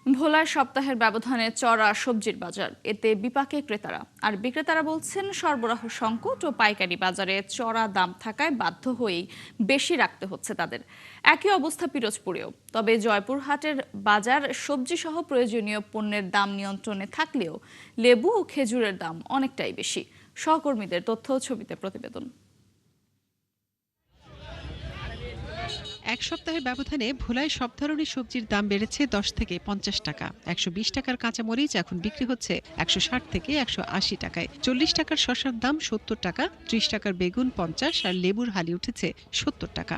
ভোলায় সপ্তাহের ব্যবধানে চড়া সবজির বাজার, এতে বিপাকে ক্রেতারা। আর বিক্রেতারা বলছেন সরবরাহ সংকট ও পাইকারি বাজারে চড়া দাম থাকায় বাধ্য হয়েই বেশি রাখতে হচ্ছে তাদের। একই অবস্থা পিরোজপুরেও। তবে জয়পুরহাটের বাজার সবজি সহ প্রয়োজনীয় পণ্যের দাম নিয়ন্ত্রণে থাকলেও লেবু ও খেজুরের দাম অনেকটাই বেশি। সহকর্মীদের তথ্য ও ছবিতে প্রতিবেদন। এক সপ্তাহের ব্যবধানে ভোলায় সব ধরনের সবজির দাম বেড়েছে 10 থেকে 50 টাকা। 120 টাকার কাঁচামরিচ এখন বিক্রি হচ্ছে 160 থেকে 180 টাকায়। 40 টাকার শসার দাম 70 টাকা, 30 টাকার বেগুন 50 আর লেবুর হালি উঠেছে 70 টাকা।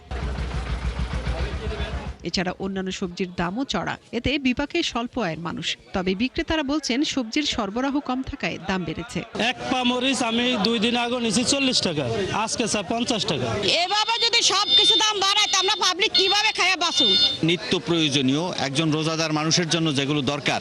এছাড়া অন্যান্য সবজির দামও চড়া, এতে বিপাকে স্বল্প আয়ের মানুষ। তবে বিক্রেতারা বলছেন সবজির সরবরাহ কম থাকায় দাম বেড়েছে। এক পা মরিচ আমি 2 দিন আগে নিয়েছি 40 টাকা, আজকে 50 টাকা। এভাবে যদি সবকিছু দাম বাড়ায় তা আমরা পাবলিক কিভাবে খাইয়া বাঁচব? নিত্য প্রয়োজনীয় একজন রোজাদার মানুষের জন্য যেগুলো দরকার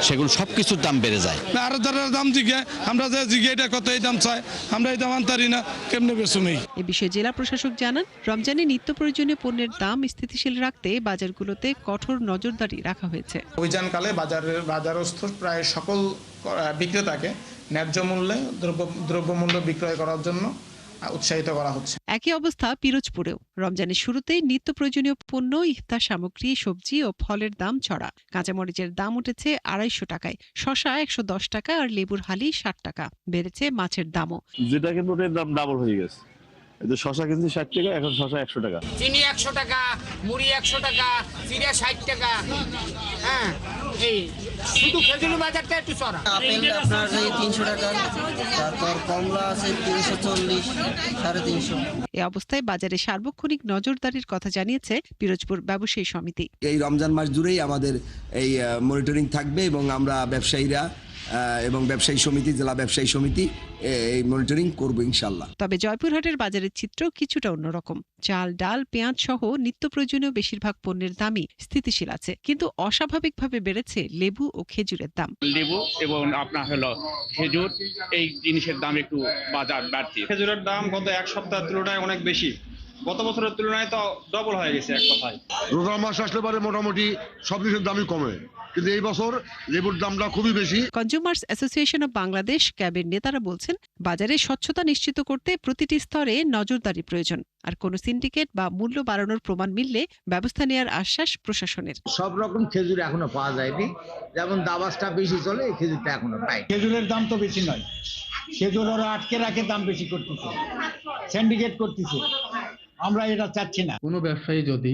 সেগুলো সবকিছুর দাম বেড়ে যায়। আর যারা দাম জিজ্ঞে আমরা যে জিজ্ঞে এটা কত এই দাম চাই, আমরা এই দাম আনতারি না, কেমনে বেচুম? এ বিষয়ে জেলা প্রশাসক জানান, রমজানে নিত্য প্রয়োজনীয় পণ্যের দাম স্থিতিশীল রাখতে বাজারগুলোতে কঠোর নজরদারি রাখা হয়েছে। অভিযানকালে বাজারস্থ প্রায় সকল বিক্রেতাকে ন্যায্য মূল্যে দ্রব্যমূল্য বিক্রয় করার জন্য উৎসাহিত করা হচ্ছে। একই অবস্থা পিরোজপুরেও। রমজানের শুরুতেই নিত্য প্রয়োজনীয় পণ্য, ইফতার সামগ্রী, সবজি ও ফলের দাম চড়া। কাঁচামরিচের দাম উঠেছে 250 টাকায়, শসা 110 টাকা আর লেবুর হালি 60 টাকা। বেড়েছে মাছের দামও। যেটা কিন্তু ওটার দাম ডাবল হয়ে গেছে। শসা কিনছি 60 টাকা, এখন শসা 100 টাকা। চিনি 100 টাকা, মুড়ি 100 টাকা, চিড়া 60 টাকা। হ্যাঁ, এই শুধু খেজুরের বাজারটা একটু চড়া। আপেল আপনার 300 টাকা, তারপর কমলা আছে 340, 350। এ অবস্থায় বাজারে সার্বক্ষণিক নজরদারির কথা জানিয়েছে পিরোজপুর ব্যবসায়ী সমিতি। এই রমজান মাস জুড়েই আমাদের এই মনিটরিং থাকবে এবং আমরা ব্যবসায়ীরা এবং ব্যবসায়ী সমিতি, জেলা ব্যবসায়ী সমিতি এই মনিটরিং করবো ইনশাল্লাহ। তবে জয়পুরহাটের বাজারের চিত্র কিছুটা অন্যরকম। চাল, ডাল, পেঁয়াজ সহ নিত্য প্রয়োজনীয় বেশিরভাগ পণ্যের দামই স্থিতিশীল আছে, কিন্তু অস্বাভাবিকভাবে বেড়েছে লেবু ও খেজুরের দাম। লেবু এবং আপনার হলো খেজুর, এই জিনিসের দাম একটু বাজার বাড়তি। খেজুরের দাম গত এক সপ্তাহের তুলনায় অনেক বেশি, গত বছরের তুলনায় তো ডবল হয়ে গেছে এক কথায়। রোজা মাস আসলে পারে মোটামুটি সব কিছুর দামই কমে, কিন্তু এই বছর লেবুর দামটা খুবই বেশি। কনজিউমার্স অ্যাসোসিয়েশন অব বাংলাদেশ ক্যাবের নেতারা বলছেন, বাজারে স্বচ্ছতা নিশ্চিত করতে প্রতিটি স্তরে নজরদারি প্রয়োজন। আর কোন সিন্ডিকেট বা মূল্য বাড়ানোর প্রমাণ মিললে ব্যবস্থা নেওয়ার আশ্বাস প্রশাসনের। সব রকম খেজুর এখনো পাওয়া যায়নি, যেমন দাবাসটা বেশি চলে, এই খেজুরটা এখনো পাই। খেজুরের দাম তো বেশি নয়, খেজুর ওরা আটকে রাখে দাম বেশি করতেছে, সিন্ডিকেট করতেছে। আমরা এটা চাচ্ছি না। কোনো ব্যবসায়ী যদি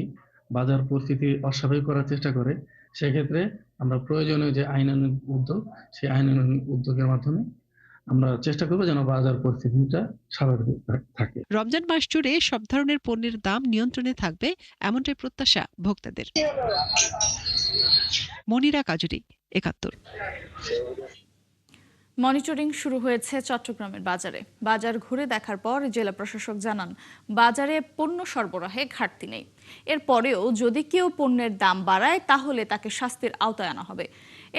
বাজার পরিস্থিতি অস্বাভাবিক করার চেষ্টা করে, সেক্ষেত্রে আমরা প্রয়োজনীয় যে আইনানুগ উদ্যোগ, সেই আইনানুগ উদ্যোগের মাধ্যমে আমরা চেষ্টা করবো যেন বাজার পরিস্থিতিটা স্বাভাবিক থাকে। রমজান মাস জুড়ে সব ধরনের পণ্যের দাম নিয়ন্ত্রণে থাকবে, এমনটাই প্রত্যাশা ভোক্তাদের। মনিরা কাজুরি, ৭১। মনিটরিং শুরু হয়েছে চট্টগ্রামের বাজারে। বাজার ঘুরে দেখার পর জেলা প্রশাসক জানান, বাজারে পণ্য সরবরাহে ঘাটতি নেই। এরপরেও যদি কেউ পণ্যের দাম বাড়ায় তাহলে তাকে শাস্তির আওতায় আনা হবে।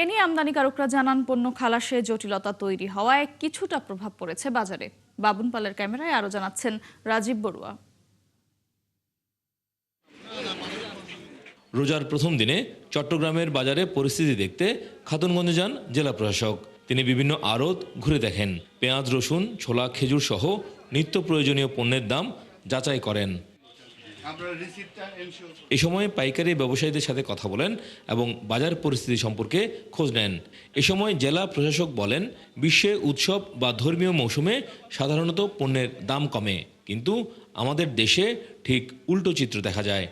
এ নিয়ে আমদানিকারকরা জানান, পণ্য খালাসে জটিলতা তৈরি হওয়ায় কিছুটা প্রভাব পড়েছে বাজারে। বাবুন পালের ক্যামেরায় আরো জানাচ্ছেন রাজীব বড়ুয়া। রোজার প্রথম দিনে চট্টগ্রামের বাজারে পরিস্থিতি দেখতে খাতুনগঞ্জে যান জেলা প্রশাসক। তিনি বিভিন্ন আড়ত ঘুরে দেখেন, পেঁয়াজ, রসুন, ছোলা, খেজুর সহ নিত্য প্রয়োজনীয় পণ্যের দাম যাচাই করেন। এই সময় পাইকারি ব্যবসায়ীদের সাথে কথা বলেন এবং বাজার পরিস্থিতি সম্পর্কে খোঁজ নেন। এ সময় জেলা প্রশাসক বলেন, বিশ্বে উৎসব বা ধর্মীয় মৌসুমে সাধারণত পণ্যের দাম কমে, কিন্তু আমাদের দেশে ঠিক উল্টো চিত্র দেখা যায়।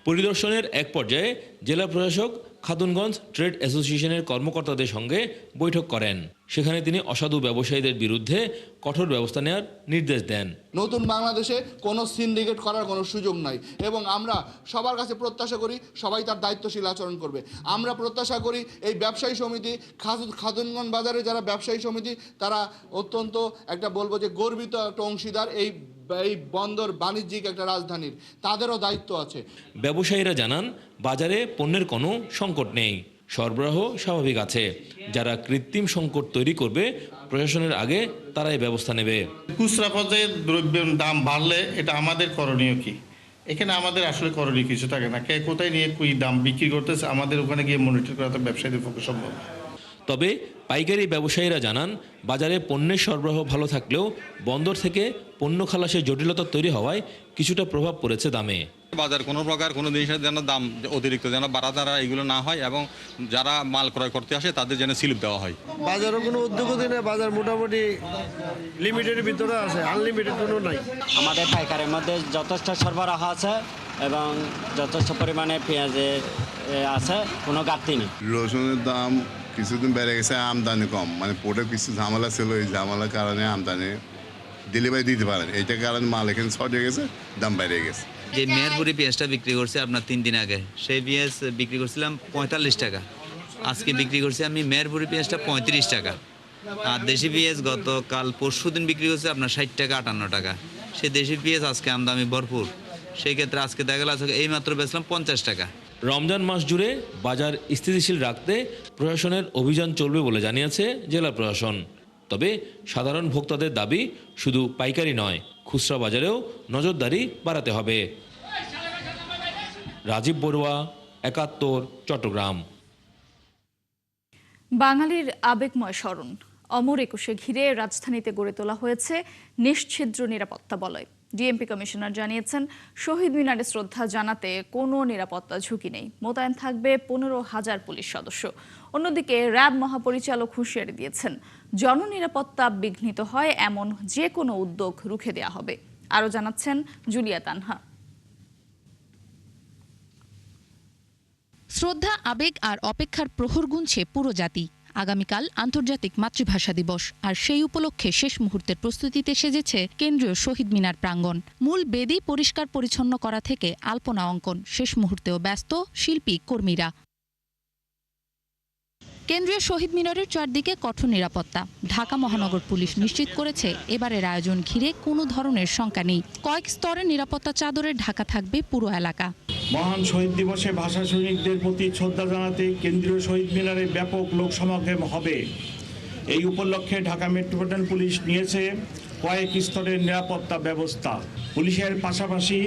পরিদর্শনের এক পর্যায়ে জেলা প্রশাসক খাতুনগঞ্জ ট্রেড অ্যাসোসিয়েশনের কর্মকর্তাদের সঙ্গে বৈঠক করেন। সেখানে তিনি অসাধু ব্যবসায়ীদের বিরুদ্ধে কঠোর ব্যবস্থা নেওয়ার নির্দেশ দেন। নতুন বাংলাদেশে কোনো সিন্ডিকেট করার কোনো সুযোগ নাই এবং আমরা সবার কাছে প্রত্যাশা করি সবাই তার দায়িত্বশীল আচরণ করবে। আমরা প্রত্যাশা করি এই ব্যবসায়ী সমিতি, খাতুনগঞ্জ বাজারে যারা ব্যবসায়ী সমিতি, তারা অত্যন্ত একটা বলবো যে গর্বিত একটা অংশীদার এই বন্দর বাণিজ্যিক একটা রাজধানীর, তাদেরও দায়িত্ব আছে। ব্যবসায়ীরা জানান, বাজারে পণ্যের কোনো সংকট নেই, সরবরাহ স্বাভাবিক আছে। যারা কৃত্রিম সংকট তৈরি করবে, প্রশাসনের আগে তারাই ব্যবস্থা নেবে। খুচরা পর্যায়ে দ্রব্যের দাম বাড়লে এটা আমাদের করণীয় কি? এখানে আমাদের আসলে করণীয় কিছু থাকে না, কে কোথায় নিয়ে কুই দাম বিক্রি করতেছে আমাদের ওখানে গিয়ে মনিটর করা তো ব্যবসায়ীদের পক্ষে সম্ভব। তবে পাইকারি ব্যবসায়ীরা জানান বাজারে পণ্যের সরবরাহ ভালো থাকলেও বন্দর থেকে পণ্য খালাসের জটিলতা তৈরি হওয়ায় কিছুটা প্রভাব পড়েছে দামে। বাজার কোনো প্রকার কোনো জিনিসের যেন দাম অতিরিক্ত যেন বাড়াতাড়া এগুলো না হয় এবং যারা মাল ক্রয় করতে আসে তাদের যেন স্লিপ দেওয়া হয়। বাজারও কোনো উদ্যোগও দিনে, বাজার মোটামুটি লিমিটের ভিতরে আছে, আনলিমিটেড কোনো নাই। আমাদের পাইকারের মধ্যে যথেষ্ট সরবরাহ আছে এবং যথেষ্ট পরিমাণে পেঁয়াজের আছে, কোনো ঘাটতি নেই। রসুনের দাম কিছুদিন বেড়ে গেছে, আমদানি কম, মানে পোর্টে কিছু ঝামেলা ছিল, এই ঝামেলার কারণে আমদানি ডেলিভারি দিতে পারেন, এইটার কারণে মাল এখানে শর্ট হয়ে গেছে, দাম বেড়ে গেছে। যে মেহেরপুরি পেঁয়াজটা বিক্রি করছে আপনার 3 দিন আগে, সেই পেঁয়াজ বিক্রি করছিলাম 45 টাকা, আজকে বিক্রি করছি আমি মেহেরপুরি পেঁয়াজটা 35 টাকা। আর দেশি পেঁয়াজ গতকাল পরশু দিন বিক্রি করছে আপনার 60 টাকা 58 টাকা। সেই দেশি পেঁয়াজ আজকে আমদানি ভরপুর, সেই ক্ষেত্রে আজকে দেখা গেল এই মাত্র বেচলাম 50 টাকা। রমজান মাস জুড়ে বাজার স্থিতিশীল রাখতে প্রশাসনের অভিযান চলবে বলে জানিয়েছে জেলা প্রশাসন। তবে সাধারণ ভোক্তাদের দাবি শুধু পাইকারি নয়, খুচরা বাজারেও নজরদারি বাড়াতে হবে। রাজীব বড়ুয়া, ৭১, চট্টগ্রাম। বাঙালির আবেগময় স্মরণ অমর একুশে ঘিরে রাজধানীতে গড়ে তোলা হয়েছে নিশ্ছিদ্র নিরাপত্তা বলয়। ডিএমপি কমিশনার জানিয়েছেন, শহীদ মিনারে শ্রদ্ধা জানাতে কোনো নিরাপত্তা ঝুঁকি নেই, মোতায়েন থাকবে ১৫,০০০ পুলিশ সদস্য। অন্যদিকে র্যাব মহাপরিচালক হুঁশিয়ারি দিয়েছেন, জননিরাপত্তা বিঘ্নিত হয় এমন যে কোনো উদ্যোগ রুখে দেওয়া হবে। আরও জানাচ্ছেন জুলিয়া তানহা। শ্রদ্ধা, আবেগ আর অপেক্ষার প্রহর গুনছে পুরো জাতি। আগামীকাল আন্তর্জাতিক মাতৃভাষা দিবস, আর সেই উপলক্ষে শেষ মুহূর্তের প্রস্তুতিতে সেজেছে কেন্দ্রীয় শহীদ মিনার প্রাঙ্গণ। মূল বেদি পরিষ্কার পরিচ্ছন্ন করা থেকে আলপনা অঙ্কন, শেষ মুহূর্তেও ব্যস্ত শিল্পী কর্মীরা। কেন্দ্রীয় শহীদ মিনারের চারদিকে কঠোর নিরাপত্তা। ঢাকা মহানগর পুলিশ নিশ্চিত করেছে, এবারের আয়োজন ঘিরে কোনো ধরনের শঙ্কা নেই। কয়েক স্তরের নিরাপত্তা চাদরে ঢাকা থাকবে পুরো এলাকা। মহান শহীদ দিবসে ভাষা সৈনিকদের প্রতি শ্রদ্ধা জানাতে কেন্দ্রীয় শহীদ মিনারে ব্যাপক লোক সমাগম হবে। এই উপলক্ষে ঢাকা মেট্রোপলিটন পুলিশ নিয়েছে কয়েক স্তরের নিরাপত্তা ব্যবস্থা। পুলিশের পাশাপাশি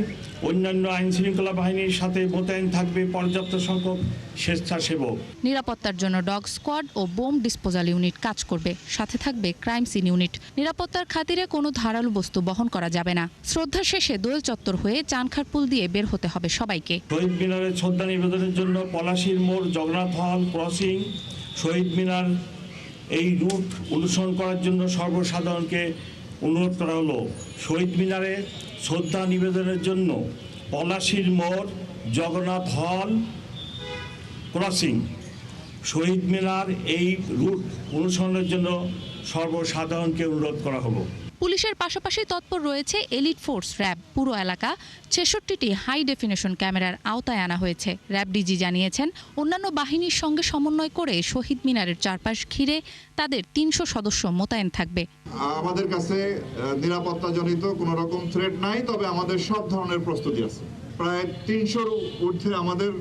অন্যান্য আইন শৃঙ্খলা বাহিনীর সাথে মোতায়েন থাকবে পর্যাপ্ত সংখ্যক স্বেচ্ছাসেবক। নিরাপত্তার জন্য ডগ স্কোয়াড ও বোম ডিসপোজাল ইউনিট কাজ করবে, সাথে থাকবে ক্রাইম সিন ইউনিট। নিরাপত্তার খাতিরে কোনো ধারালো বস্তু বহন করা যাবে না। শ্রদ্ধা শেষে দোয়েল চত্বর হয়ে চানখারপুল দিয়ে বের হতে হবে সবাইকে। শহীদ মিনারে শ্রদ্ধা নিবেদনের জন্য পলাশীর মোড়, জগন্নাথ হল ক্রসিং, শহীদ মিনার এই রুট অনুসরণ করার জন্য সর্বসাধারণকে অনুরোধ করা হলো। শহীদ মিনারে শ্রদ্ধা নিবেদনের জন্য পলাশীর মোড়, জগন্নাথ হল ক্রসিং, শহীদ মিনার এই রুট অনুসরণের জন্য সর্বসাধারণকে অনুরোধ করা হলো। পুলিশের পাশাপাশি তৎপর রয়েছে এলিট ফোর্স র্যাব। পুরো এলাকা ৬৬টি হাই ডেফিনেশন ক্যামেরার আওতায় আনা হয়েছে। র্যাব ডিজি জানিয়েছেন, অন্যান্য বাহিনীর সঙ্গে সমন্বয় করে শহীদ মিনারের চারপাশ ঘিরে তাদের ৩০০ সদস্য মোতায়েন থাকবে। আমাদের কাছে নিরাপত্তাজনিত কোনো রকম থ্রেট নাই, তবে আমাদের সব ধরনের প্রস্তুতি আছে। প্রায় ৩০০-র ঊর্ধ্বে আমাদের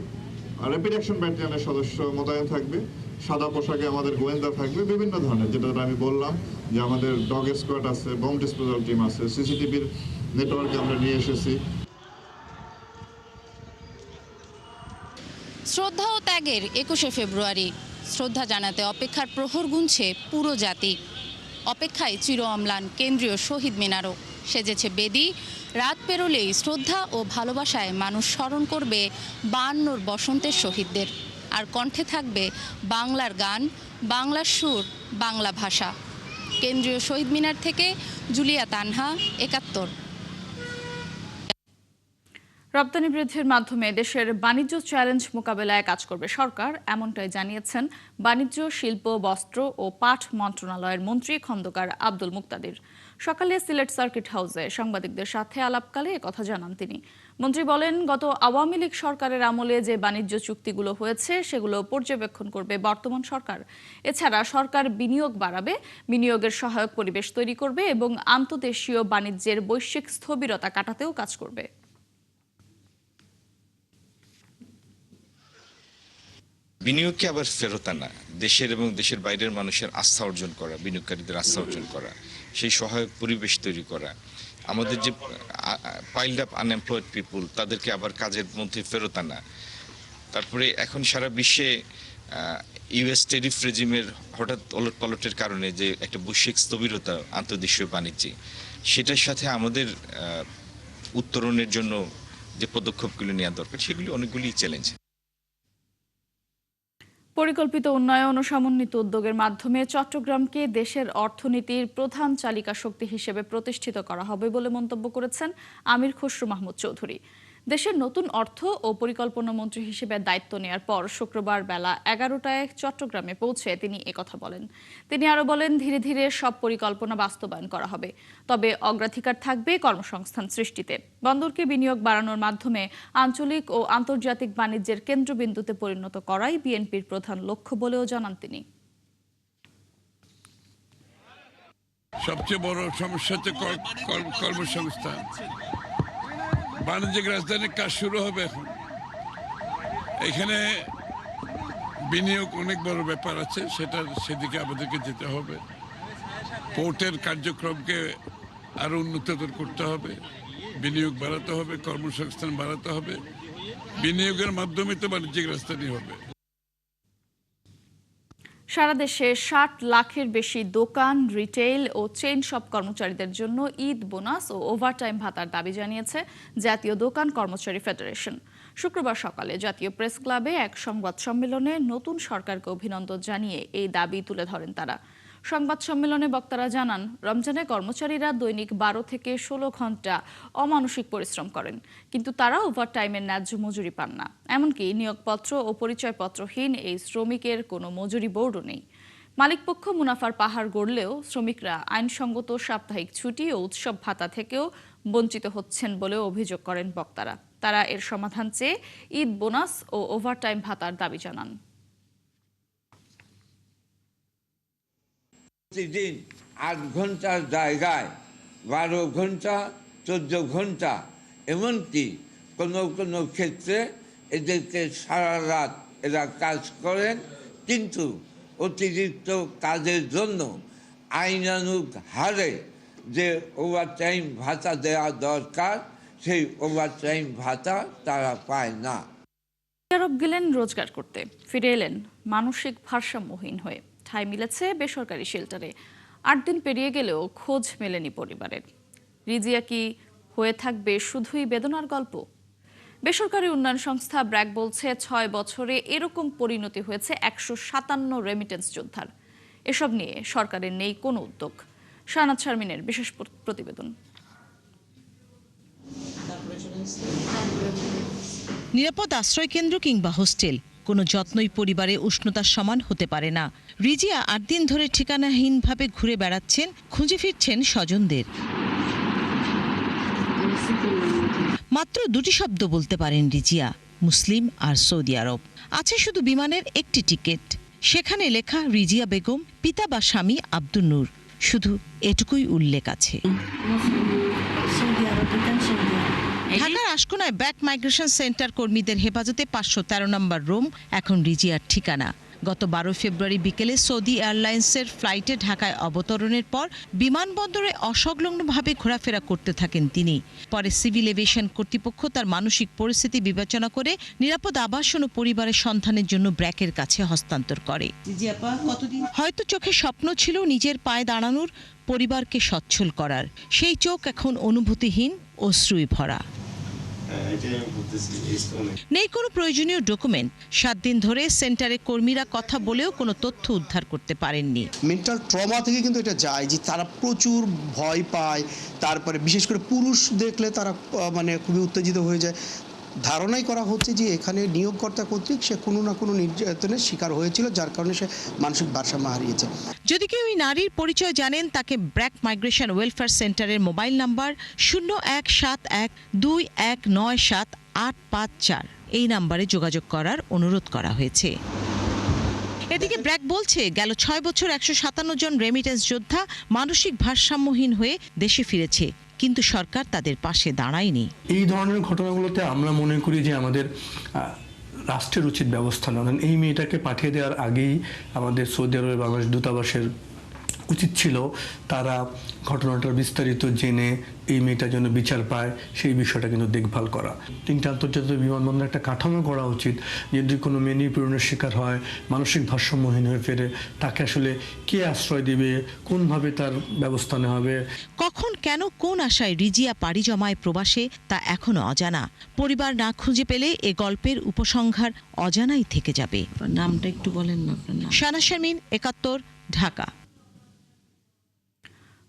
র্যাপিড অ্যাকশন ব্যাটালিয়নের সদস্য মোতায়েন থাকবে। সাদা পোশাকে আমাদের গোয়েন্দা থাকবে বিভিন্ন ধরনের, যেটা আমি বললাম যে আমাদের ডগ স্কোয়াড আছে, বোম ডিসপোজাল টিম আছে, সিসিটিভির নেটওয়ার্কে আমরা নিয়ে এসেছি। শ্রদ্ধা ও ত্যাগের ২১শে ফেব্রুয়ারি। শ্রদ্ধা জানাতে অপেক্ষার প্রহর গুনছে পুরো জাতি। অপেক্ষায় চির অম্লান কেন্দ্রীয় শহীদ মিনারও। সেজেছে বেদি। রাত পেরোলেই শ্রদ্ধা ও ভালোবাসায় মানুষ স্মরণ করবে ৫২ বসন্তের শহীদদের। আর কণ্ঠে থাকবে বাংলার গান, বাংলার সুর, বাংলা ভাষা। কেন্দ্রীয় শহীদ মিনার থেকে জুলিয়া তানহা, ৭১। রপ্তানি বৃদ্ধির মাধ্যমে দেশের বাণিজ্য চ্যালেঞ্জ মোকাবেলায় কাজ করবে সরকার, এমনটাই জানিয়েছেন বাণিজ্য, শিল্প, বস্ত্র ও পাট মন্ত্রণালয়ের মন্ত্রী খন্দকার আব্দুল মুক্তাদির। সকালে সিলেট সার্কিট হাউসে সাংবাদিকদের সাথে আলাপকালে একথা জানান তিনি। মন্ত্রী বলেন, গত আওয়ামী লীগ সরকারের আমলে যে বাণিজ্য চুক্তিগুলো হয়েছে সেগুলো পর্যবেক্ষণ করবে বর্তমান সরকার। এছাড়া সরকার বিনিয়োগ বাড়াবে, বিনিয়োগের সহায়ক পরিবেশ তৈরি করবে এবং আন্তঃদেশীয় বাণিজ্যের বৈশ্বিক স্থবিরতা কাটাতেও কাজ করবে। বিনিয়োগকে আবার ফেরত আনা, দেশের এবং দেশের বাইরের মানুষের আস্থা অর্জন করা, বিনিয়োগকারীদের আস্থা অর্জন করা, সেই সহায়ক পরিবেশ তৈরি করা, আমাদের যে পাইলড আপ আনএমপ্লয়েড পিপুল, তাদেরকে আবার কাজের মধ্যে ফেরত আনা। তারপরে এখন সারা বিশ্বে ইউএস টেরিফ রেজিমের হঠাৎ ওলট পালটের কারণে যে একটা বৈশ্বিক স্থবিরতা আন্তর্দেশীয় বাণিজ্যে, সেটার সাথে আমাদের উত্তরণের জন্য যে পদক্ষেপগুলো নেওয়া দরকার সেগুলি অনেকগুলি চ্যালেঞ্জ। পরিকল্পিত উন্নয়ন ও সমন্বিত উদ্যোগের মাধ্যমে চট্টগ্রামকে দেশের অর্থনীতির প্রধান চালিকা শক্তি হিসেবে প্রতিষ্ঠিত করা হবে বলে মন্তব্য করেছেন আমির খসরু মাহমুদ চৌধুরী। দেশের নতুন অর্থ ও পরিকল্পনা মন্ত্রী হিসেবে দায়িত্ব নেয়ার পর শুক্রবার বেলা 11টায় চট্টগ্রামে পৌঁছে তিনি একথা বলেন। তিনি আরও বলেন, ধীরে ধীরে সব পরিকল্পনা বাস্তবায়ন করা হবে, তবে অগ্রাধিকার থাকবে কর্মসংস্থান সৃষ্টিতে। বন্দরকে বিনিয়োগ বাড়ানোর মাধ্যমে আঞ্চলিক ও আন্তর্জাতিক বাণিজ্যের কেন্দ্রবিন্দুতে পরিণত করাই বিএনপির প্রধান লক্ষ্য বলেও জানান তিনি। সবচেয়ে বড় সমস্যা হচ্ছে কর্মসংস্থান। বাণিজ্যিক রাজধানীর কাজ শুরু হবে এখন। এখানে বিনিয়োগ অনেক বড় ব্যাপার আছে, সেদিকে আমাদেরকে যেতে হবে। পোর্টের কার্যক্রমকে আরো উন্নততর করতে হবে, বিনিয়োগ বাড়াতে হবে, কর্মসংস্থান বাড়াতে হবে। বিনিয়োগের মাধ্যমে তো বাণিজ্যিক রাজধানী হবে। সারা দেশে 60 লাখের বেশি দোকান, রিটেইল ও চেইন শপ কর্মচারীদের জন্য ঈদ বোনাস ও ওভারটাইম ভাতার দাবি জানিয়েছে জাতীয় দোকান কর্মচারী ফেডারেশন। শুক্রবার সকালে জাতীয় প্রেস ক্লাবে এক সংবাদ সম্মেলনে নতুন সরকারকে অভিনন্দন জানিয়ে এই দাবি তুলে ধরেন তারা। সংবাদ সম্মেলনে বক্তারা জানান, রমজানে কর্মচারীরা দৈনিক 12 থেকে 16 ঘন্টা অমানসিক পরিশ্রম করেন, কিন্তু তারা ওভারটাইমের ন্যায্য মজুরি পান না। এমনকি নিয়োগপত্র ও পরিচয়পত্রহীন এই শ্রমিকের কোনো মজুরি বোর্ডও নেই। মালিকপক্ষ মুনাফার পাহাড় গড়লেও শ্রমিকরা আইনসঙ্গত সাপ্তাহিক ছুটি ও উৎসব ভাতা থেকেও বঞ্চিত হচ্ছেন বলেও অভিযোগ করেন বক্তারা। তারা এর সমাধান চেয়ে ঈদ বোনাস ও ওভারটাইম ভাতার দাবি জানান। প্রতিদিন 8 ঘন্টার জায়গায় 12 ঘন্টা 14 ঘন্টা, এমনকি কোনো কোনো ক্ষেত্রে এদেরকে সারা রাত এরা কাজ করেন, কিন্তু অতিরিক্ত কাজের জন্য আইনানুগ হারে যে ওভারটাইম ভাতা দেওয়া দরকার সেই ওভারটাইম ভাতা তারা পায় না। আরব গেলেন রোজগার করতে, ফিরে এলেন মানসিক ভারসাম্যহীন হয়ে। ঠাঁই মিলেছে বেসরকারি শেল্টারে। 8 দিন পেরিয়ে গেলেও খোঁজ মেলেনি পরিবারের। রিজিয়া কি হয়ে থাকবে শুধুই বেদনার গল্প? বেসরকারি উন্নয়ন সংস্থা ব্র্যাক বলছে 6 বছরে এরকম পরিণতি হয়েছে 157 রেমিটেন্স যোদ্ধার। এসব নিয়ে সরকারের নেই কোনো উদ্যোগ। শাহনাজ শারমিনের বিশেষ প্রতিবেদন। নিরাপদ আশ্রয়কেন্দ্র কিংবা হোস্টেল, কোনো যত্নই পরিবারে উষ্ণতার সমান হতে পারে না। রিজিয়া 8 দিন ধরে ঠিকানাহীনভাবে ঘুরে বেড়াচ্ছেন, খুঁজে ফিরছেন স্বজনদের। মাত্র 2টি শব্দ বলতে পারেন রিজিয়া, মুসলিম আর সৌদি আরব। আছে শুধু বিমানের একটি টিকিট, সেখানে লেখা রিজিয়া বেগম, পিতা বা স্বামী আব্দুল নূর। শুধু এটুকুই উল্লেখ আছে। ঢাকার আশকোনায় ব্র্যাক মাইগ্রেশন সেন্টার কর্মীদের হেফাজতে 513 নম্বর রুম এখন রিজিয়ার ঠিকানা। গত 12 ফেব্রুয়ারি বিকেলে সৌদি এয়ারলাইন্সের ফ্লাইটে ঢাকায় অবতরণের পর বিমানবন্দরে অসংলগ্নভাবে ঘোরাফেরা করতে থাকেন তিনি। পরে সিভিল এভিয়েশন কর্তৃপক্ষ তার মানসিক পরিস্থিতি বিবেচনা করে নিরাপদ আবাসন ও পরিবারের সন্ধানের জন্য ব্র্যাকের কাছে হস্তান্তর করে। হয়তো চোখে স্বপ্ন ছিল নিজের পায়ে দাঁড়ানোর, পরিবারকে সচ্ছল করার। সেই চোখ এখন অনুভূতিহীন, অশ্রুই ভরা। নেই কোনো প্রয়োজনীয় ডকুমেন্ট। 7 দিন ধরে সেন্টারে কর্মীরা কথা বলেও কোনো তথ্য উদ্ধার করতে পারেননি। মেন্টাল ট্রমা থেকে কিন্তু এটা যায় যে তারা প্রচুর ভয় পায়, তারপরে বিশেষ করে পুরুষ দেখলে তারা মানে খুবই উত্তেজিত হয়ে যায়। ধারণাই করা হচ্ছে যে এখানে নিয়োগকর্তা কর্তৃক সে কোনো না কোনো নির্যাতনের শিকার হয়েছিল, যার কারণে সে মানসিক ভারসাম্য হারিয়েছে। যদি কেউ এই নারীর পরিচয় জানেন, তাকে ব্র্যাক মাইগ্রেশন ওয়েলফেয়ার সেন্টারের মোবাইল নাম্বার 0171-2197-854 এই নাম্বারে যোগাযোগ করার অনুরোধ করা হয়েছে। এদিকে ব্র্যাক বলছে, গেল 6 বছর 157 জন রেমিটেন্স যোদ্ধা মানসিক ভারসাম্যহীন হয়ে দেশে ফিরেছে, কিন্তু সরকার তাদের পাশে দাঁড়ায়নি। এই ধরনের ঘটনাগুলোতে আমরা মনে করি যে আমাদের রাষ্ট্রের উচিত ব্যবস্থা নেওয়া। এই মেয়েটাকে পাঠিয়ে দেওয়ার আগেই আমাদের সৌদি আরবের বাংলাদেশ দূতাবাসের উচিত ছিল তারা ঘটনাটার বিস্তারিত জেনে এই মেয়েটার জন্য বিচার পায় সেই বিষয়টা কিন্তু দেখভাল করা। 3টা আন্তর্জাতিক বিমানবন্দরে একটা কাঠামো করা উচিত, যদি কোনো মেয়ে নিপীড়নের শিকার হয়, মানসিক ভারসাম্যহীন হয়ে ফেরে, তাকে আসলে কে আশ্রয় দিবে, কোনভাবে তার ব্যবস্থা নেওয়া হবে। কখন কেন কোন আশায় রিজিয়া পাড়ি জমায় প্রবাসে তা এখনো অজানা। পরিবার না খুঁজে পেলে এ গল্পের উপসংহার অজানাই থেকে যাবে। নামটা একটু বলেন না আপনার নাম। শানা শারমিন, ৭১, ঢাকা।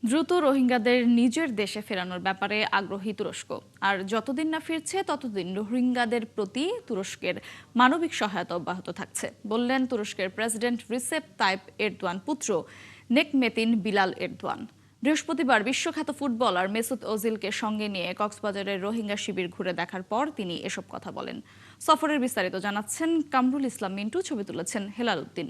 দ্রুত রোহিঙ্গাদের নিজের দেশে ফেরানোর ব্যাপারে আগ্রহী তুরস্ক। আর যতদিন না ফিরছে ততদিন রোহিঙ্গাদের প্রতি তুরস্কের মানবিক সহায়তা অব্যাহত থাকছে, বললেন তুরস্কের প্রেসিডেন্ট রিসেপ তাইপ এরদোয়ান পুত্র নেকমেতিন বিলাল এরদোয়ান। বৃহস্পতিবার বিশ্বখ্যাত ফুটবলার মেসুত ওজিলকে সঙ্গে নিয়ে কক্সবাজারের রোহিঙ্গা শিবির ঘুরে দেখার পর তিনি এসব কথা বলেন। সফরের বিস্তারিত জানাচ্ছেন কামরুল ইসলাম মিন্টু, ছবি তুলেছেন হেলাল উদ্দিন।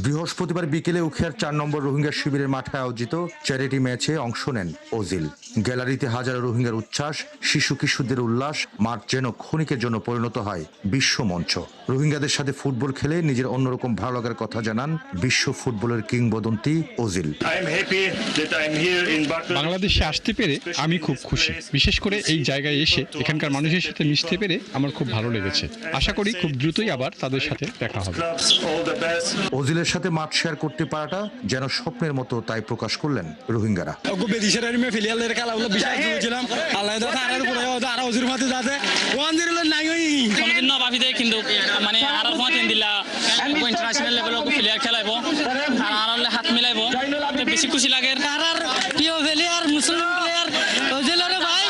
বৃহস্পতিবার বিকেলে উখিয়ার 4 নম্বর রোহিঙ্গা শিবিরের মাঠে আয়োজিত চ্যারিটি ম্যাচে অংশ নেন ওজিল। গ্যালারিতে হাজারো রোহিঙ্গার উচ্ছ্বাস, শিশু কিশোরদের উল্লাস, মাঠ যেন ক্ষণিকের জন্য পরিণত হয় বিশ্ব মঞ্চ। রোহিঙ্গাদের সাথে ফুটবল খেলে নিজের অন্যরকম ভালো লাগার কথা জানান বিশ্ব ফুটবলের কিংবদন্তি ওজিল। বাংলাদেশে আসতে পেরে আমি খুব খুশি, বিশেষ করে এই জায়গায় এসে এখানকার মানুষের সাথে মিশতে পেরে আমার খুব ভালো লেগেছে। আশা করি খুব দ্রুতই আবার তাদের সাথে দেখা হবে। ওজিলের সাথে মাঠ শেয়ার করতে পারাটা যেন স্বপ্নের মতো, তাই প্রকাশ করলেন রোহিঙ্গারা। কিন্তু মানে ইন্টারন্যাশনাল লেভেলের প্লেয়ার খেলাইব আর হাত মিলাইব, বেশি খুশি লাগে। প্রিয় প্লেয়ার মুসলিম প্লেয়ার ওজিলের ভাই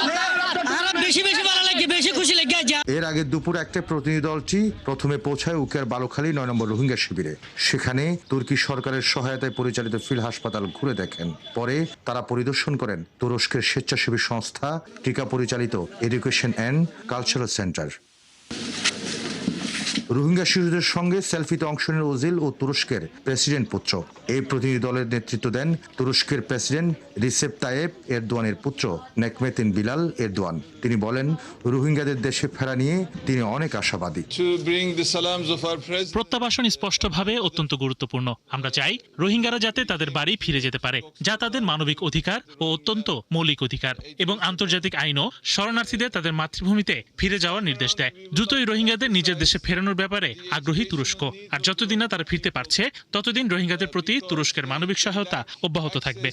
বেশি বেশি ভালো লাগে, বেশি খুশি লাগে। এর আগে দুপুর 1টায় প্রতিনিধি দলটি প্রথমে পৌঁছায় উকিয়ার বালুখালী 9 নম্বর রোহিঙ্গা শিবিরে। সেখানে তুর্কি সরকারের সহায়তায় পরিচালিত ফিল হাসপাতাল ঘুরে দেখেন। পরে তারা পরিদর্শন করেন তুরস্কের স্বেচ্ছাসেবী সংস্থা টিকা পরিচালিত education and cultural centre. Rohingya শিশুদের সঙ্গে সেলফিতে অংশ নেন ওজিল ও তুরস্কের প্রেসিডেন্ট পুত্র। এই প্রতিনিধি দলের নেতৃত্ব দেন তুরস্কের প্রেসিডেন্ট রিসেপ তাইপ এরদোয়ানের পুত্র নেকমেতিন বিলাল এরদোয়ান। তিনি বলেন, রোহিঙ্গাদের দেশে ফেরা নিয়ে তিনি অনেক আশাবাদী। প্রত্যাবাসন স্পষ্টভাবে অত্যন্ত গুরুত্বপূর্ণ। আমরা চাই রোহিঙ্গারা যাতে তাদের বাড়ি ফিরে যেতে পারে, যা তাদের মানবিক অধিকার ও অত্যন্ত মৌলিক অধিকার, এবং আন্তর্জাতিক আইনও শরণার্থীদের তাদের মাতৃভূমিতে ফিরে যাওয়ার নির্দেশ দেয়। দ্রুতই রোহিঙ্গাদের নিজের দেশে ফেরানোর ব্যাপারে আগ্রহী তুরস্ক। আর যতদিন না তারা ফিরতে পারছে ততদিন রোহিঙ্গাদের প্রতি তুরস্কের মানবিক সহায়তা অব্যাহত থাকবে।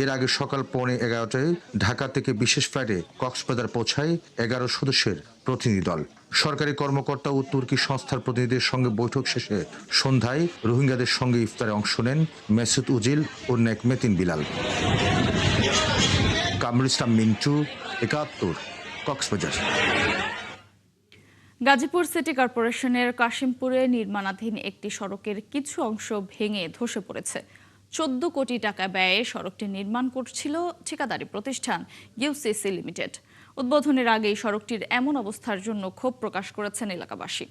এর আগে সকাল 11:15 ঢাকা থেকে বিশেষ ফ্লাইটে কক্সবাজার পৌঁছায় 11 সদস্যের প্রতিনিধি দল। সরকারি কর্মকর্তা ও তুর্কি সংস্থার প্রতিনিধিদের সঙ্গে বৈঠক শেষে সন্ধ্যায় রোহিঙ্গাদের সঙ্গে ইফতারে অংশ নেন মেসুত ওজিল ও নেকমেতিন বিলাল। কামরুল ইসলাম মিন্টু, ৭১, কক্সবাজার। গাজীপুর সিটি কর্পোরেশনের কাশিমপুরে নির্মাণাধীন একটি সড়কের কিছু অংশ ভেঙে ধসে পড়েছে। 14 কোটি টাকা ব্যয়ে সড়কটি নির্মাণ করছিল ঠিকাদারি প্রতিষ্ঠান ইউসিসি লিমিটেড। উদ্বোধনের আগেই সড়কটির এমন অবস্থার জন্য ক্ষোভ প্রকাশ করেছেন এলাকাবাসী।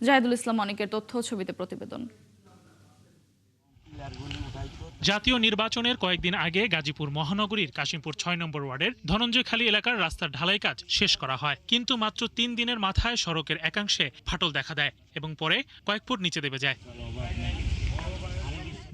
জাহিদুল ইসলাম অনেকের তথ্য, ছবিতে প্রতিবেদন। জাতীয় নির্বাচনের কয়েকদিন আগে গাজীপুর মহানগরীর কাশিমপুর 6 নম্বর ওয়ার্ডের ধনঞ্জয়খালী এলাকার রাস্তার ঢালাই কাজ শেষ করা হয়, কিন্তু মাত্র 3 দিনের মাথায় সড়কের একাংশে ফাটল দেখা দেয় এবং পরে কয়েক ফুট নিচে দেবে যায়।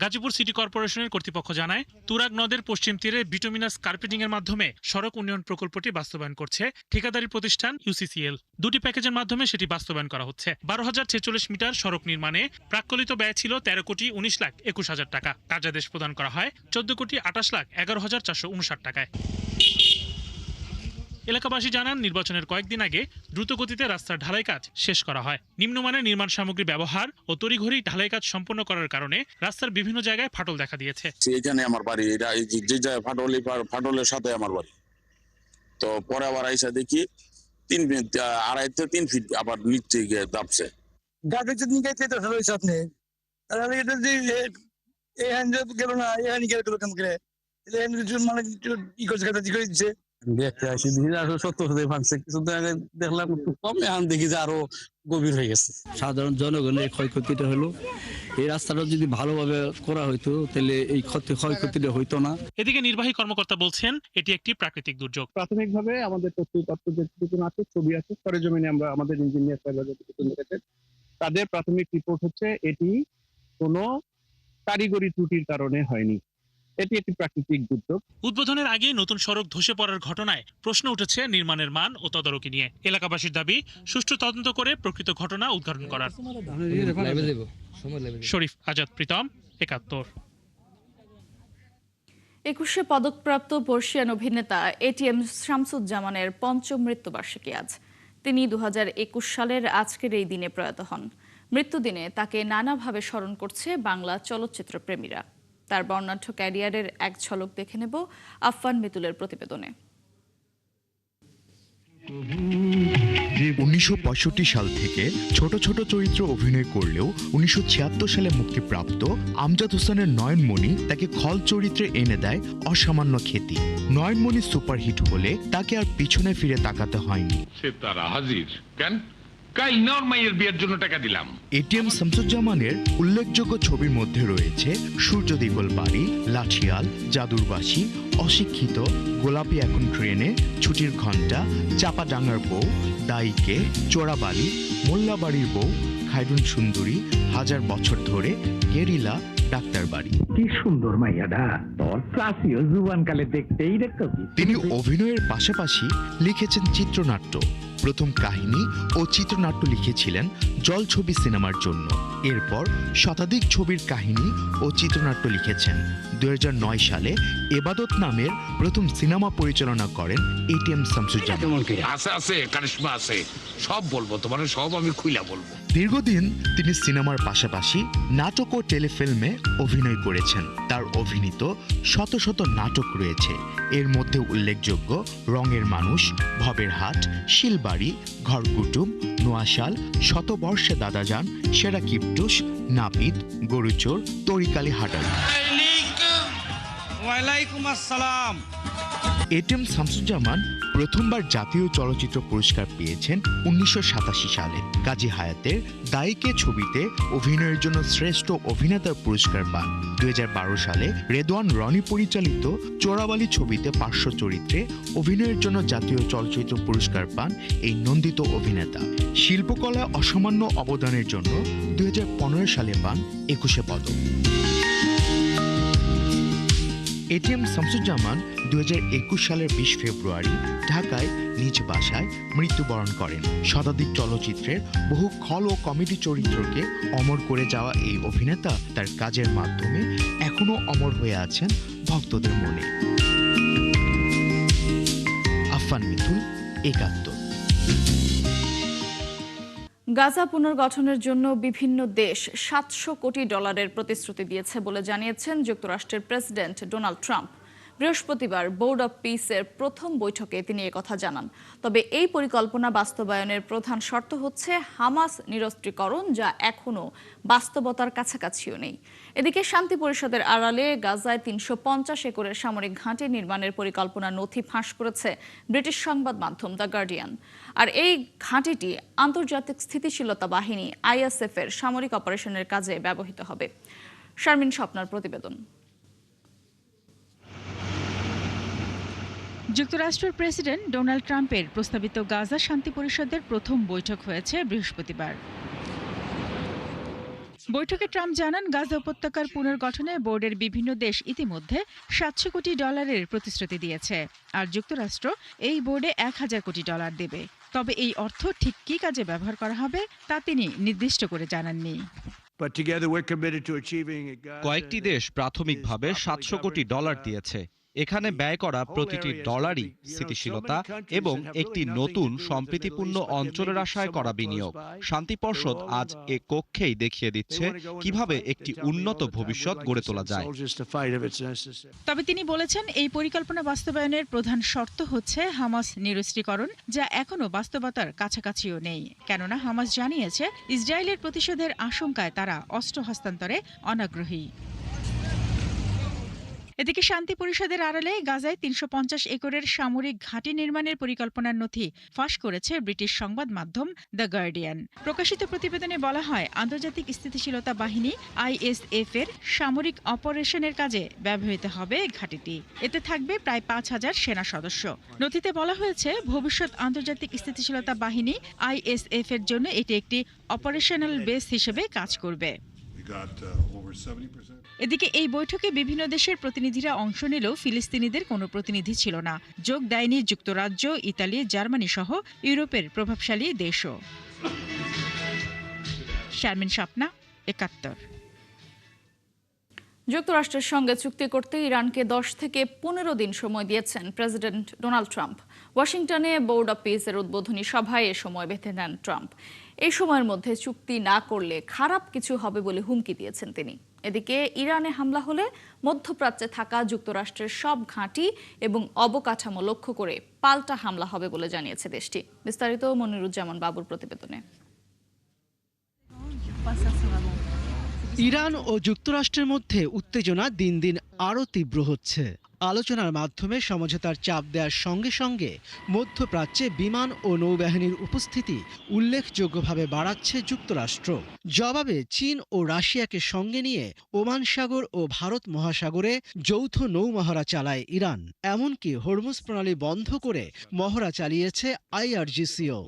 গাজীপুর সিটি কর্পোরেশনের কর্তৃপক্ষ জানায়, তুরাগ নদের পশ্চিম তীরে বিটুমিনাস কার্পেটিং এর মাধ্যমে সড়ক উন্নয়ন প্রকল্পটি বাস্তবায়ন করছে ঠিকাদারি প্রতিষ্ঠান ইউসিসিএল। 2টি প্যাকেজের মাধ্যমে সেটি বাস্তবায়ন করা হচ্ছে। 12,046 মিটার সড়ক নির্মাণে প্রাক্কলিত ব্যয় ছিল 13,19,21,000 টাকা। কার্যাদেশ প্রদান করা হয় 14,28,11,459 টাকায়। এলাকাবাসী জানান, নির্বাচনের কয়েকদিন আগে দ্রুতগতিতে রাস্তার ঢালাই কাজ শেষ করা হয়। নিম্নমানের নির্মাণ সামগ্রী ব্যবহার ও তড়িঘড়ি ঢালাই কাজ সম্পন্ন করার কারণে রাস্তার বিভিন্ন জায়গায় ফাটল দেখা দিয়েছে। এখানে আমার বাড়ি, এটা যে জায়গায় ফাটলের সাথে আমার বাড়ি। তো পরে আবার আইসা দেখি 2.5 থেকে 3 ফিট আবার নিচে গিয়ে দাবছে। দেখতে আসি কিছুদিন আগে দেখলাম একটু কম, এখন দেখি যে আরো গভীর হয়ে গেছে। সাধারণ জনগণের ক্ষয়ক্ষতিটা হলো, এই রাস্তাটা যদি ভালোভাবে করা হইতো তাহলে এই ক্ষয়ক্ষতিটা হইতো না। এদিকে নির্বাহী কর্মকর্তা বলছেন, এটি একটি প্রাকৃতিক দুর্যোগ। প্রাথমিকভাবে আমাদের তথ্য আছে, ছবি আছে, সরেজমিনে আমরা আমাদের ইঞ্জিনিয়ার তাদের প্রাথমিক রিপোর্ট হচ্ছে এটি কোনো কারিগরি ত্রুটির কারণে হয়নি, এটি একটি প্রাকৃতিক দুর্যোগ। উদ্বোধনের আগে নতুন সড়ক ধসে পড়ার ঘটনায় প্রশ্ন উঠেছে নির্মাণের মান ও তদারকি নিয়ে। এলাকাবাসীর দাবি সুষ্ঠু তদন্ত করে প্রকৃত ঘটনা উদ্ঘাটন করার। শরীফ আজাদ প্রীতম, ৭১। ২১শে পদকপ্রাপ্ত বর্ষিয়ান অভিনেতা এটিএম শামসুজ্জামানের পঞ্চম মৃত্যুবার্ষিকী আজ। তিনি ২০২১ সালের আজকের এই দিনে প্রয়াত হন। মৃত্যুদিনে তাকে নানাভাবে স্মরণ করছে বাংলা চলচ্চিত্র প্রেমীরা। তার বর্ণাঢ্য ক্যারিয়ারের এক ঝলক দেখে নেব আফফান মিতুলের প্রতিবেদনে। ১৯৬৫ সাল থেকে ছোট ছোট চরিত্র অভিনয় করলেও ১৯৭৬ সালে মুক্তিপ্রাপ্ত আমজাদ হোসেনের নয়নমণি তাকে খল চরিত্রে এনে দেয় অসামান্য খ্যাতি। নয়নমণি সুপারহিট হলে তাকে আর পিছনে ফিরে তাকাতে হয়নি। সে তারা হাজির কেন কাল নর মাইয়ের বিয়ের জন্য টাকা দিলাম। এটিএম শামসুজ্জামানের উল্লেখযোগ্য ছবির মধ্যে রয়েছে সূর্য দিগল বাড়ি, লাঠিয়াল, জাদুরবাসী, অশিক্ষিত, গোলাপি এখন ট্রেনে, ছুটির ঘণ্টা, চাপাডাঙ্গার বউ, দাইকে, চোরাবালি, মোল্লাবাড়ির বউ, খাইরুন সুন্দরী, হাজার বছর ধরে, গেরিলা, ডাক্তার বাড়ি। কি সুন্দর মাইয়াডা, তোর ক্লাসিও জুবানকালে দেখতেই দেখতো। তিনি অভিনয়ের পাশাপাশি লিখেছেন চিত্রনাট্য। প্রথম কাহিনী ও চিত্রনাট্য লিখেছিলেন জল ছবি সিনেমার জন্য। এরপর শতাধিক ছবির কাহিনী ও চিত্রনাট্য লিখেছেন। ২০০৯ সালে এবাদত নামের প্রথম সিনেমা পরিচালনা করেন এটিএম শামসুজ্জামান। আছে কারিশমা আছে, সব বলবো তোমার, সব আমি খুইলা বলবো। দীর্ঘদিন তিনি সিনেমার পাশাপাশি নাটক ও টেলিফিল্মে অভিনয় করেছেন। তার অভিনীত শত শত নাটক রয়েছে। এর মধ্যে উল্লেখযোগ্য রঙের মানুষ, ভবের হাট, শিলবাড়ি, ঘরকুটুম, নোয়াশাল, শতবর্ষে দাদাজান, সেরা কিপটুস, নাপিত, গরুচোর, তরিকালি হাটারি। ওয়ালাইকুম আসসালাম। এটিএম শামসুজ্জামান প্রথমবার জাতীয় চলচ্চিত্র পুরস্কার পেয়েছেন ১৯৮৭ সালে। কাজী হায়াতের দাইকে ছবিতে অভিনয়ের জন্য শ্রেষ্ঠ অভিনেতার পুরস্কার পান। ২০১২ সালে রেদওয়ান রনি পরিচালিত চোরাবালি ছবিতে পার্শ্ব চরিত্রে অভিনয়ের জন্য জাতীয় চলচ্চিত্র পুরস্কার পান এই নন্দিত অভিনেতা। শিল্পকলায় অসামান্য অবদানের জন্য ২০১৫ সালে পান ২১শে পদক। এটিএম শামসুজ্জামান ২০২১ সালের ২০ ফেব্রুয়ারি ঢাকায় নিজ বাসায় মৃত্যুবরণ করেন। শতাধিক চলচ্চিত্রের বহু খল ও কমেডি চরিত্রকে অমর করে যাওয়া এই অভিনেতা তার কাজের মাধ্যমে এখনো অমর হয়ে আছেন ভক্তদের মনে। আফফান মিতুল, ৭১। গাজা পুনর্গঠনের জন্য বিভিন্ন দেশ $700 কোটি প্রতিশ্রুতি দিয়েছে বলে জানিয়েছেন যুক্তরাষ্ট্রের প্রেসিডেন্ট ডোনাল্ড ট্রাম্প। বৃহস্পতিবার বোর্ড অব পিসের প্রথম বৈঠকে তিনি একথা জানান। তবে এই পরিকল্পনা বাস্তবায়নের প্রধান শর্ত হচ্ছে হামাস নিরস্ত্রীকরণ, যা এখনও বাস্তবতার কাছাকাছিও নেই। এদিকে শান্তি পরিষদের আড়ালে গাজায় ৩৫০ একরের সামরিক ঘাঁটি নির্মাণের পরিকল্পনা নথি ফাঁস করেছে ব্রিটিশ সংবাদ মাধ্যম দ্য গার্ডিয়ান। আর এই ঘাঁটিটি আন্তর্জাতিক স্থিতিশীলতা বাহিনী ISF এর সামরিক অপারেশনের কাজে ব্যবহৃত হবে। শারমিন স্বপ্নার প্রতিবেদন। যুক্তরাষ্ট্রের প্রেসিডেন্ট ডোনাল্ড ট্রাম্পের প্রস্তাবিত গাজা শান্তি পরিষদের প্রথম বৈঠক হয়েছে বৃহস্পতিবার। বৈঠকে ট্রাম্প জানান, গাজা উপত্যকার পুনর্গঠনে বোর্ডের বিভিন্ন দেশ ইতিমধ্যে $700 কোটি প্রতিশ্রুতি দিয়েছে, আর যুক্তরাষ্ট্র এই বোর্ডে $1000 কোটি দেবে। তবে এই অর্থ ঠিক কী কাজে ব্যবহার করা হবে তা তিনি নির্দিষ্ট করে জানাননি। কয়েকটি দেশ প্রাথমিকভাবে $700 কোটি দিয়েছে। এখানে ব্যয় করা প্রতিটি ডলারই স্থিতিশীলতা এবং একটি নতুন সম্প্রীতিপূর্ণ অঞ্চলের আশায় করা বিনিয়োগ। শান্তি পর্ষদ আজ এ কক্ষেই দেখিয়ে দিচ্ছে কিভাবে একটি উন্নত ভবিষ্যৎ গড়ে তোলা যায়। তবে তিনি বলেছেন, এই পরিকল্পনা বাস্তবায়নের প্রধান শর্ত হচ্ছে হামাস নিরস্ত্রীকরণ, যা এখনো বাস্তবতার কাছাকাছিও নেই। কেননা হামাস জানিয়েছে ইসরায়েলের প্রতিশোধের আশঙ্কায় তারা অস্ত্র হস্তান্তরে অনাগ্রহী। এদিকে শান্তি পরিষদের আড়ালে গাজায় ৩৫০ একরের সামরিক ঘাঁটি নির্মাণের পরিকল্পনার নথি ফাঁস করেছে ব্রিটিশ সংবাদ মাধ্যম দ্য গার্ডিয়ান। প্রকাশিত প্রতিবেদনে বলা হয়, আন্তর্জাতিক স্থিতিশীলতা বাহিনী ISF এর সামরিক অপারেশনের কাজে ব্যবহৃত হবে ঘাঁটিটি। এতে থাকবে প্রায় ৫,০০০ সেনা সদস্য। নথিতে বলা হয়েছে, ভবিষ্যৎ আন্তর্জাতিক স্থিতিশীলতা বাহিনী ISF এর জন্য এটি একটি অপারেশনাল বেস হিসেবে কাজ করবে। এদিকে এই বৈঠকে বিভিন্ন দেশের প্রতিনিধিরা অংশ নিলেও ফিলিস্তিনিদের কোনো প্রতিনিধি ছিল না। যোগ দেয়নি যুক্তরাজ্য, ইতালি, জার্মানি সহ ইউরোপের প্রভাবশালী দেশও। শারমিন স্বপ্না, ৭১। যুক্তরাষ্ট্রের সঙ্গে চুক্তি করতে ইরানকে 10 থেকে 15 দিন সময় দিয়েছেন প্রেসিডেন্ট ডোনাল্ড ট্রাম্প। ওয়াশিংটনে বোর্ড অব পিসের উদ্বোধনী সভায় এ সময় বেঁধে নেন ট্রাম্প। এই সময়ের মধ্যে চুক্তি না করলে খারাপ কিছু হবে বলে হুমকি দিয়েছেন তিনি। এদিকে ইরানে হামলা হলে মধ্যপ্রাচ্যে থাকা যুক্তরাষ্ট্রের সব ঘাঁটি এবং অবকাঠামো লক্ষ্য করে পাল্টা হামলা হবে বলে জানিয়েছে দেশটি। বিস্তারিত মনিরুজ্জামান বাবুর প্রতিবেদনে। ইরান ও যুক্তরাষ্ট্রের মধ্যে উত্তেজনা দিন দিন আরও তীব্র হচ্ছে। আলোচনার মাধ্যমে সমঝোতার চাপ দেওয়ার সঙ্গে সঙ্গে মধ্যপ্রাচ্যে বিমান ও নৌবাহিনীর উপস্থিতি উল্লেখযোগ্যভাবে বাড়াচ্ছে যুক্তরাষ্ট্র। জবাবে চীন ও রাশিয়াকে সঙ্গে নিয়ে ওমান সাগর ও ভারত মহাসাগরে যৌথ নৌমহড়া চালায় ইরান। এমনকি হরমুজ প্রণালী বন্ধ করে মহড়া চালিয়েছে IRGCও।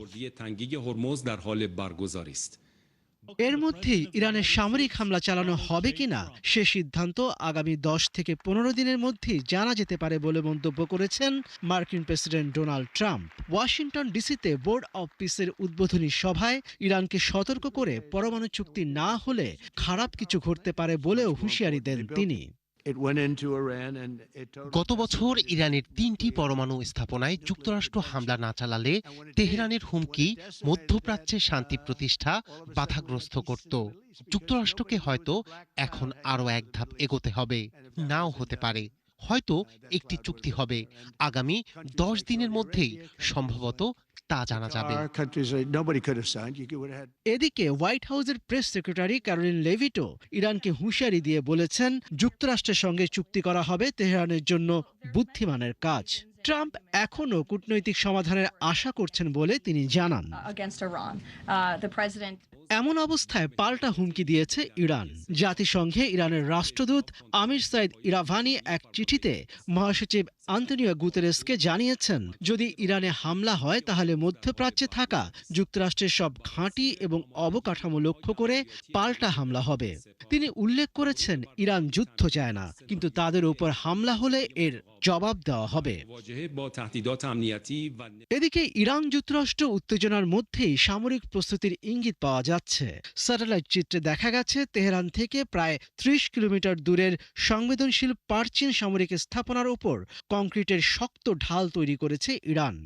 এর মধ্যেই ইরানের সামরিক হামলা চালানো হবে কিনা সে সিদ্ধান্ত আগামী 10 থেকে 15 দিনের মধ্যেই জানা যেতে পারে বলে মন্তব্য করেছেন মার্কিন প্রেসিডেন্ট ডোনাল্ড ট্রাম্প। ওয়াশিংটন ডিসিতে বোর্ড অব পিসের উদ্বোধনী সভায় ইরানকে সতর্ক করে পরমাণু চুক্তি না হলে খারাপ কিছু ঘটতে পারে বলেও হুঁশিয়ারি দেন তিনি। গত বছর ইরানের 3টি পরমাণু স্থাপনায় যুক্তরাষ্ট্র হামলা না চালালে তেহরানের হুমকি মধ্যপ্রাচ্যে শান্তি প্রতিষ্ঠা বাধাগ্রস্ত করত। যুক্তরাষ্ট্রকে হয়তো এখন আরও এক ধাপ এগোতে হবে, নাও হতে পারে। হয়তো একটি চুক্তি হবে, আগামী 10 দিনের মধ্যেই সম্ভবত তা জানা যাবে। এদিকে হোয়াইট হাউসের প্রেস সেক্রেটারি ক্যারোলিন লেভিটো ইরানকে হুঁশিয়ারি দিয়ে বলেছেন, যুক্তরাষ্ট্রের সঙ্গে চুক্তি করা হবে তেহরানের জন্য বুদ্ধিমানের কাজ। ট্রাম্প এখনও কূটনৈতিক সমাধানের আশা করছেন বলে তিনি জানান। এমন অবস্থায় পাল্টা হুমকি দিয়েছে ইরান। জাতিসংঘে ইরানের রাষ্ট্রদূত আমির সাইদ ইরাভানি এক চিঠিতে মহাসচিব আন্তোনিও গুতেরেসকে জানিয়েছেন, যদি ইরানে হামলা হয় তাহলে মধ্যপ্রাচ্যে থাকা যুক্তরাষ্ট্রের সব ঘাঁটি এবং অবকাঠামো লক্ষ্য করে পাল্টা হামলা হবে। তিনি উল্লেখ করেছেন, ইরান যুদ্ধ চায় না, কিন্তু তাদের উপর হামলা হলে এর জবাব দেওয়া হবে। এদিকে ইরান যুক্তরাষ্ট্র উত্তেজনার মধ্যেই সামরিক প্রস্তুতির ইঙ্গিত পাওয়া যাচ্ছে। স্যাটেলাইট চিত্রে দেখা গেছে, তেহরান থেকে প্রায় 30 কিলোমিটার দূরের সংবেদনশীল পারচিন সামরিক স্থাপনার উপর কংক্রিটের শক্ত ঢাল তৈরি করেছে ইরান।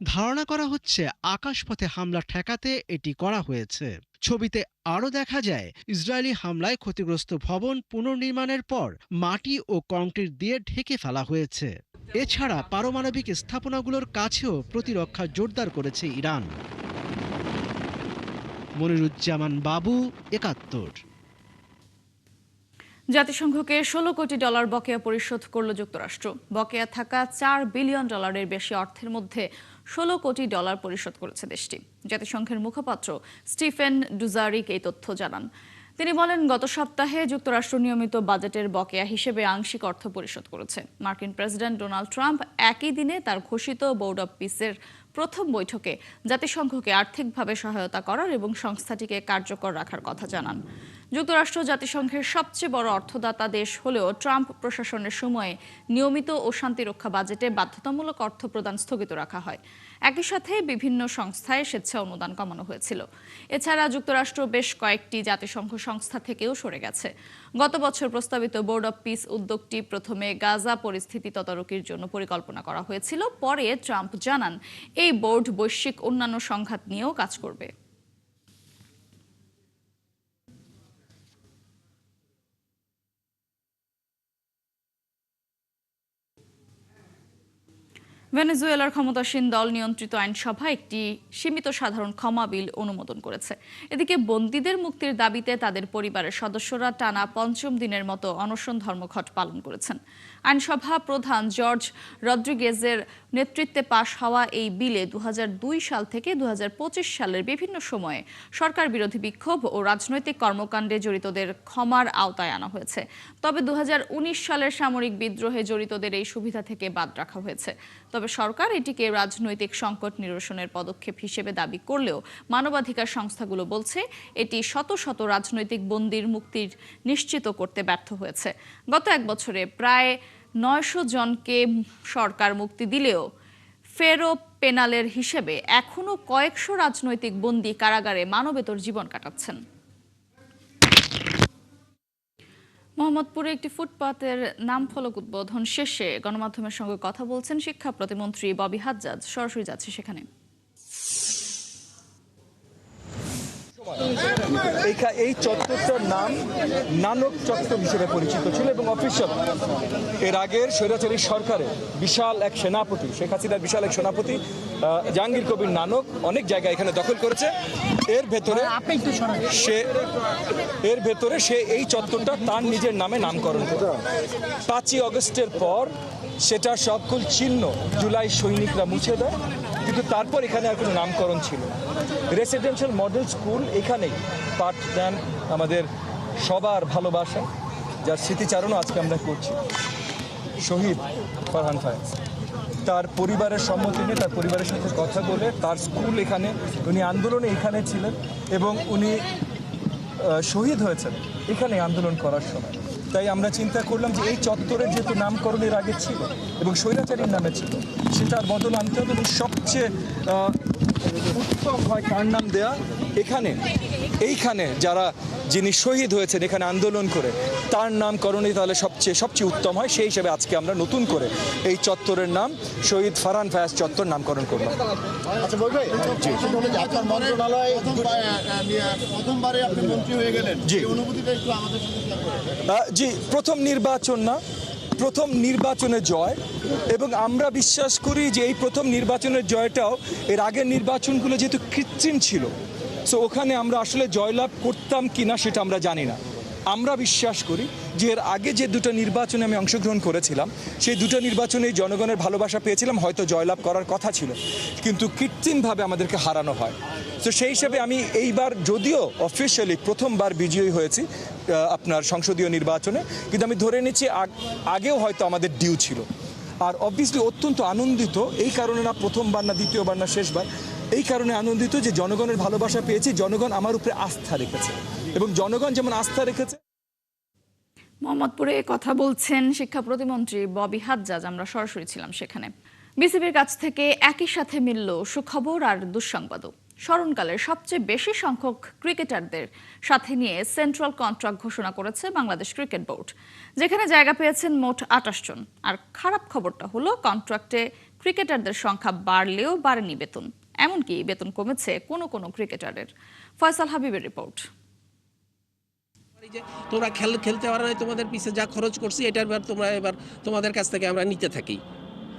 ধারণা করা হচ্ছে আকাশপথে হামলা ঠেকাতে এটি করা হয়েছে। ছবিতে আরও দেখা যায়, ইসরায়েলি হামলায় ক্ষতিগ্রস্ত ভবন পুনর্নির্মাণের পর মাটি ও কংক্রিট দিয়ে ঢেকে ফেলা হয়েছে। এছাড়া পারমাণবিক স্থাপনাগুলোর কাছেও প্রতিরক্ষা জোরদার করেছে ইরান। মনিরুজ্জামান বাবু, ৭১। জাতিসংঘকে $16 কোটি বকেয়া পরিশোধ করল যুক্তরাষ্ট্র। বকেয়া থাকা $4 বিলিয়ন বেশি অর্থের মধ্যে $16 কোটি পরিশোধ করেছে দেশটি। জাতিসংঘের মুখপাত্র স্টিফেন ডুজারিক এই তথ্য জানান। তিনি বলেন, গত সপ্তাহে যুক্তরাষ্ট্র নিয়মিত বাজেটের বকেয়া হিসেবে আংশিক অর্থ পরিশোধ করেছে। মার্কিন প্রেসিডেন্ট ডোনাল্ড ট্রাম্প একই দিনে তার ঘোষিত বোর্ড অব পিসের প্রথম বৈঠকে জাতিসংঘকে আর্থিকভাবে সহায়তা করার এবং সংস্থাটিকে কার্যকর রাখার কথা জানান। যুক্তরাষ্ট্র জাতিসংঘের সবচেয়ে বড় অর্থদাতা দেশ হলেও ট্রাম্প প্রশাসনের সময়ে নিয়মিত ও শান্তিরক্ষা বাজেটে বাধ্যতামূলক অর্থ প্রদান স্থগিত রাখা হয়। একই সাথে বিভিন্ন সংস্থায় স্বেচ্ছা অনুদান কমানো হয়েছিল। এছাড়া যুক্তরাষ্ট্র বেশ কয়েকটি জাতিসংঘ সংস্থা থেকেও সরে গেছে। গত বছর প্রস্তাবিত বোর্ড অব পিস উদ্যোগটি প্রথমে গাজা পরিস্থিতি তদারকির জন্য পরিকল্পনা করা হয়েছিল। পরে ট্রাম্প জানান, এই বোর্ড বৈশ্বিক অন্যান্য সংঘাত নিয়েও কাজ করবে। ভেনেজুয়েলার ক্ষমতাসীন দল নিয়ন্ত্রিত আইনসভা একটি সীমিত সাধারণ ক্ষমা বিল অনুমোদন করেছে। এদিকে বন্দীদের মুক্তির দাবিতে তাদের পরিবারের সদস্যরা টানা ৫ম দিনের মতো অনশন ধর্মঘট পালন করেছেন। আইনসভা প্রধান জর্জ রদ্রিগেজের নেতৃত্বে পাশ হওয়া এই বিলে ২০০২ সাল থেকে ২০২৫ সালের বিভিন্ন সময়ে সরকার বিরোধী বিক্ষোভ ও রাজনৈতিক কর্মকাণ্ডে জড়িতদের ক্ষমার আওতায় আনা হয়েছে। তবে ২০১৯ সালের সামরিক বিদ্রোহে জড়িতদের এই সুবিধা থেকে বাদ রাখা হয়েছে। তবে সরকার এটিকে রাজনৈতিক সংকট নিরসনের পদক্ষেপ হিসেবে দাবি করলেও মানবাধিকার সংস্থাগুলো বলছে এটি শত শত রাজনৈতিক বন্দীর মুক্তির নিশ্চিত করতে ব্যর্থ হয়েছে। গত এক বছরে প্রায় ৯০০ জনকে সরকার মুক্তি দিলেও ফেরো পেনালের হিসেবে এখনও কয়েকশো রাজনৈতিক বন্দী কারাগারে মানবেতর জীবন কাটাচ্ছেন। মোহাম্মদপুরে একটি ফুটপাতের নাম ফলক উদ্বোধন শেষে গণমাধ্যমের সঙ্গে কথা বলছেন শিক্ষা প্রতিমন্ত্রী ববি হাজ্জাজ। সরাসরি যাচ্ছে সেখানে। এই চত্বরটার নাম নানক চত্বর হিসেবে পরিচিত ছিল এবং অফিসিয়াল এর আগের স্বৈরাচারী সরকারের বিশাল এক সেনাপতি, শেখ হাসিনার বিশাল এক সেনাপতি জাহাঙ্গীর কবির নানক অনেক জায়গা এখানে দখল করেছে। এর ভেতরে সে এই চত্বরটা তার নিজের নামে নামকরণ করে। ৫ই অগস্টের পর সেটা সকল চিহ্ন জুলাই সৈনিকরা মুছে দেয়, কিন্তু তারপর এখানে আর কোনো নামকরণ ছিল না। রেসিডেন্সিয়াল মডেল স্কুল এখানেই পাঠ দেন আমাদের সবার ভালোবাসা, যার স্মৃতিচারণও আজকে আমরা করছি, শহীদ ফারহান ফায়াজ। তার পরিবারের সম্মতি নিয়ে তার পরিবারের সাথে কথা বলে তার স্কুল এখানে, উনি আন্দোলনে এখানে ছিলেন এবং উনি শহীদ হয়েছেন এখানে আন্দোলন করার সময়। তাই আমরা চিন্তা করলাম যে এই চত্বরের যেহেতু নামকরণের আগে ছিল এবং স্বৈরাচারীর নামে ছিল, সেটার বদল আনতে হবে। সবচেয়ে উত্তম হয় কার নাম দেয়া, এইখানে যিনি শহীদ হয়েছেন এখানে আন্দোলন করে তার নামকরণই তাহলে সবচেয়ে উত্তম হয়। সেই হিসেবে আজকে আমরা নতুন করে এই চত্বরের নাম শহীদ ফারহান ফায়াজ চত্বর নামকরণ করলাম। জি, প্রথম নির্বাচন না, প্রথম নির্বাচনে জয়, এবং আমরা বিশ্বাস করি যে এই প্রথম নির্বাচনের জয়টাও এর আগের নির্বাচনগুলো যেহেতু কৃত্রিম ছিল, সো ওখানে আমরা আসলে জয়লাভ করতাম কিনা সেটা আমরা জানি না। আমরা বিশ্বাস করি যে এর আগে যে দুটো নির্বাচনে আমি অংশগ্রহণ করেছিলাম সেই দুটো নির্বাচনে জনগণের ভালোবাসা পেয়েছিলাম, হয়তো জয়লাভ করার কথা ছিল, কিন্তু কৃত্রিমভাবে আমাদেরকে হারানো হয়। তো সেই হিসেবে আমি এইবার যদিও অফিসিয়ালি প্রথমবার বিজয়ী হয়েছি আপনার সংসদীয় নির্বাচনে, কিন্তু আমি ধরে নিচ্ছি আগেও হয়তো আমাদের ডিউ ছিল। আর অবভিয়াসলি অত্যন্ত আনন্দিত, এই কারণে না প্রথমবার না দ্বিতীয়বার না শেষবার, এই কারণে আনন্দিত যে জনগণের ভালোবাসা পেয়েছি, জনগণ আমার উপরে আস্থা রেখেছে এবং জনগণ যেমন আস্থা রেখেছে। মোহাম্মদপুরে কথা বলছেন শিক্ষা প্রতিমন্ত্রী ববি হাজ্জাজ। আমরা সরাসরি ছিলাম সেখানে। বিসিবির কাছ থেকে একই সাথে মিলল সুখবর আর দুঃসংবাদও। স্মরণকালের সবচেয়ে বেশি সংখ্যক ক্রিকেটারদের সাথে নিয়ে সেন্ট্রাল কন্ট্রাক্ট ঘোষণা করেছে বাংলাদেশ ক্রিকেট বোর্ড, যেখানে জায়গা পেয়েছেন মোট ২৮ জন। আর খারাপ খবরটা হলো কন্ট্রাক্টে ক্রিকেটারদের সংখ্যা বাড়লেও বাড়েনি বেতন, এমনকি বেতন কমেছে কোনো ক্রিকেটারের। ফয়সাল হাবিবের রিপোর্ট। তোমরা খেলতে পারো না, তোমাদের পিছিয়ে যা খরচ করছি এটার তোমরা এবার তোমাদের কাছ থেকে আমরা নিতে থাকি,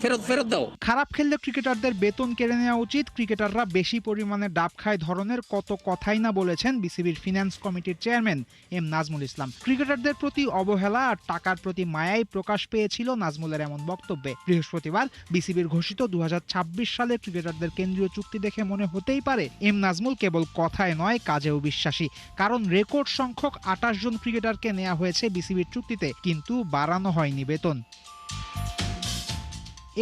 ফেরত দাও। খারাপ খেললে ক্রিকেটারদের বেতন কেড়ে নেওয়া উচিত, ক্রিকেটাররা বেশি পরিমাণে ডাব খায় ধরনের কত কথাই না বলেছেন বিসিবির ফিন্যান্স কমিটির চেয়ারম্যান এম নাজমুল ইসলাম। ক্রিকেটারদের প্রতি অবহেলা আর টাকার প্রতি মায়াই প্রকাশ পেয়েছিল নাজমুলের এমন বক্তব্যে। বৃহস্পতিবার বিসিবির ঘোষিত ২০২৬ সালের ক্রিকেটারদের কেন্দ্রীয় চুক্তি দেখে মনে হতেই পারে এম নাজমুল কেবল কথায় নয় কাজেও বিশ্বাসী, কারণ রেকর্ড সংখ্যক ২৮ জন ক্রিকেটারকে নেওয়া হয়েছে বিসিবির চুক্তিতে, কিন্তু বাড়ানো হয়নি বেতন। A+,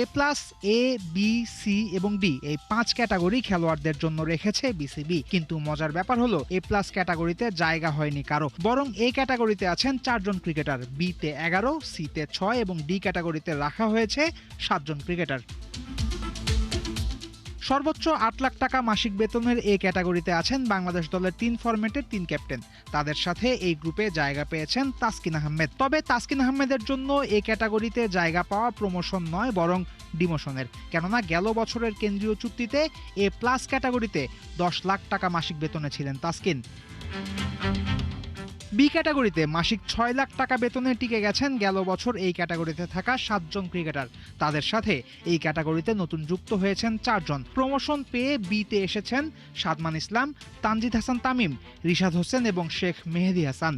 A, B, C এবং D এই 5 ক্যাটাগরি খেলোয়াড়দের জন্য রেখেছে বিসিবি, কিন্তু মজার ব্যাপার হলো A+ ক্যাটাগরিতে জায়গা হয়নি কারো, বরং A ক্যাটাগরিতে আছেন 4 জন ক্রিকেটার, B তে 11, C তে 6 এবং D ক্যাটাগরিতে রাখা হয়েছে 7 জন ক্রিকেটার। সর্বোচ্চ ৮ লাখ টাকা মাসিক বেতনের এ ক্যাটাগরিতে আছেন বাংলাদেশ দলের 3 ফরম্যাটের 3 ক্যাপ্টেন। তাদের সাথে এই গ্রুপে জায়গা পেয়েছেন তাসকিন আহমেদ। তবে তাসকিন আহমেদের জন্য এ ক্যাটাগরিতে জায়গা পাওয়া প্রমোশন নয়, বরং ডিমোশনের, কেননা গেল বছরের কেন্দ্রীয় চুক্তিতে A+ ক্যাটাগরিতে 10 লাখ টাকা মাসিক বেতনে ছিলেন তাসকিন। বি ক্যাটাগরিতে মাসিক 6 লাখ টাকা বেতনে টিকে গেছেন গেল বছর এই ক্যাটাগরিতে থাকা 7 জন ক্রিকেটার। তাদের সাথে এই ক্যাটাগরিতে নতুন যুক্ত হয়েছেন 4 জন। প্রমোশন পেয়ে বিতে এসেছেন সাদমান ইসলাম, তানজিদ হাসান তামিম, রিশাদ হোসেন এবং শেখ মেহেদী হাসান।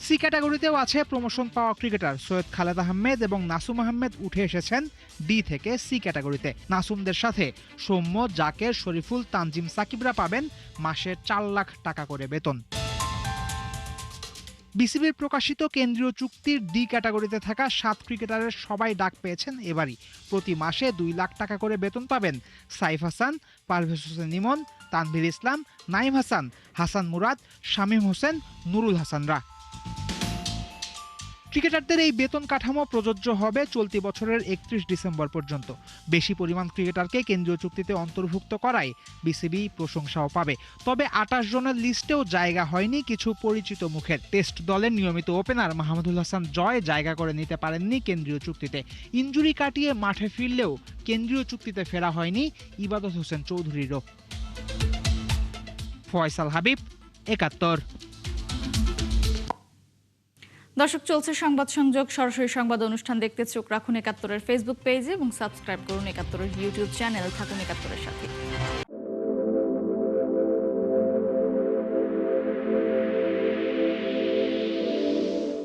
সি ক্যাটাগরিতেও আছে প্রমোশন পাওয়া ক্রিকেটার। সৈয়দ খালেদ আহমেদ এবং নাসুম আহমেদ উঠে এসেছেন ডি থেকে সি ক্যাটাগরিতে। নাসুমদের সাথে সৌম্য, জাকের, শরীফুল, তানজিম, সাকিবরা পাবেন মাসে 4 লাখ টাকা করে বেতন। বিসিবির প্রকাশিত কেন্দ্রীয় চুক্তির ডি ক্যাটাগরিতে থাকা 7 ক্রিকেটারের সবাই ডাক পেয়েছেন এবারই। প্রতি মাসে 2 লাখ টাকা করে বেতন পাবেন সাইফ হাসান, পারভেজ হোসেন ইমন, তানভীর ইসলাম, নাইম হাসান, হাসান মুরাদ, শামীম হোসেন, নুরুল হাসানরা। ক্রিকেটারদের এই বেতন কাঠামো প্রযোজ্য হবে চলতি বছরের 31 ডিসেম্বর পর্যন্ত। বেশি পরিমাণ ক্রিকেটারকে কেন্দ্রীয় চুক্তিতে অন্তর্ভুক্ত করায় বিসিবি প্রশংসাও পাবে। তবে 28 জনের লিস্টেও জায়গা হয়নি কিছু পরিচিত মুখের। টেস্ট দলের নিয়মিত ওপেনার মাহমুদুল হাসান জয় জায়গা করে নিতে পারেননি কেন্দ্রীয় চুক্তিতে। ইনজুরি কাটিয়ে মাঠে ফিরলেও কেন্দ্রীয় চুক্তিতে ফেরা হয়নি ইবাদত হোসেন চৌধুরীরও। ফয়সাল হাবিব, 71। দর্শক, চলছে সংবাদ সংযোগ। সরাসরি সংবাদ অনুষ্ঠান দেখতে চোখ রাখুন 71-এর ফেসবুক পেজে এবং সাবস্ক্রাইব করুন 71-এর ইউটিউব চ্যানেল। থাকুন 71-এর সাথে।